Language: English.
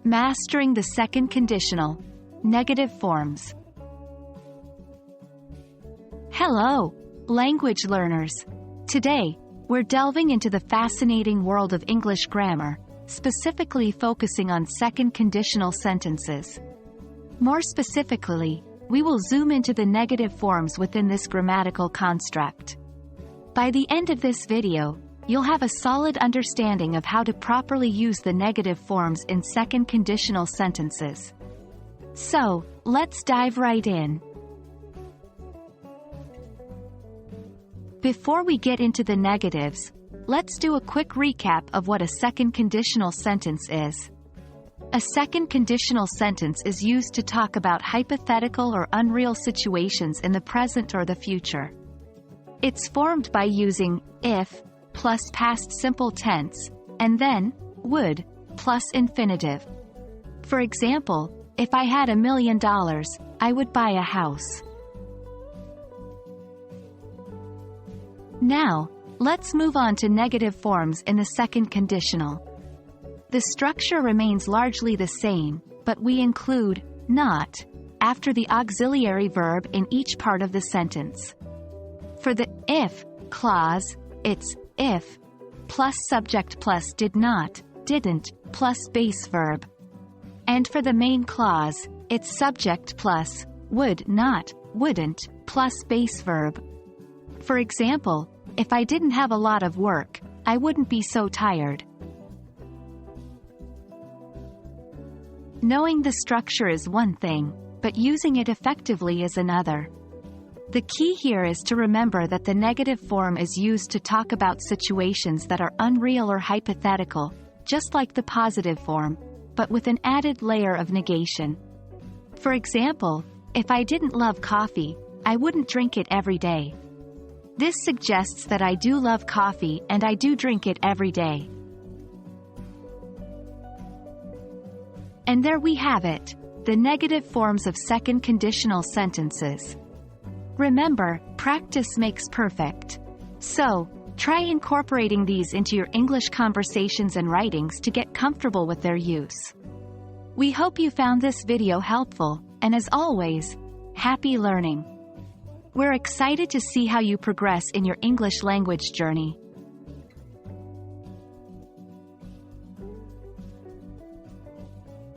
Mastering the second conditional, negative forms. Hello, language learners. Today, we're delving into the fascinating world of English grammar, specifically focusing on second conditional sentences. More specifically, we will zoom into the negative forms within this grammatical construct. By the end of this video, you'll have a solid understanding of how to properly use the negative forms in second conditional sentences. So, let's dive right in. Before we get into the negatives, let's do a quick recap of what a second conditional sentence is. A second conditional sentence is used to talk about hypothetical or unreal situations in the present or the future. It's formed by using if plus past simple tense, and then would plus infinitive. For example, if I had $1 million, I would buy a house. Now, let's move on to negative forms in the second conditional. The structure remains largely the same, but we include not after the auxiliary verb in each part of the sentence. For the if clause, it's if plus subject plus did not, didn't, plus base verb. And for the main clause, it's subject plus would not, wouldn't, plus base verb. For example, if I didn't have a lot of work, I wouldn't be so tired. Knowing the structure is one thing, but using it effectively is another. The key here is to remember that the negative form is used to talk about situations that are unreal or hypothetical, just like the positive form, but with an added layer of negation. For example, if I didn't love coffee, I wouldn't drink it every day. This suggests that I do love coffee and I do drink it every day. And there we have it, the negative forms of second conditional sentences. Remember, practice makes perfect. So, try incorporating these into your English conversations and writings to get comfortable with their use. We hope you found this video helpful, and as always, happy learning. We're excited to see how you progress in your English language journey.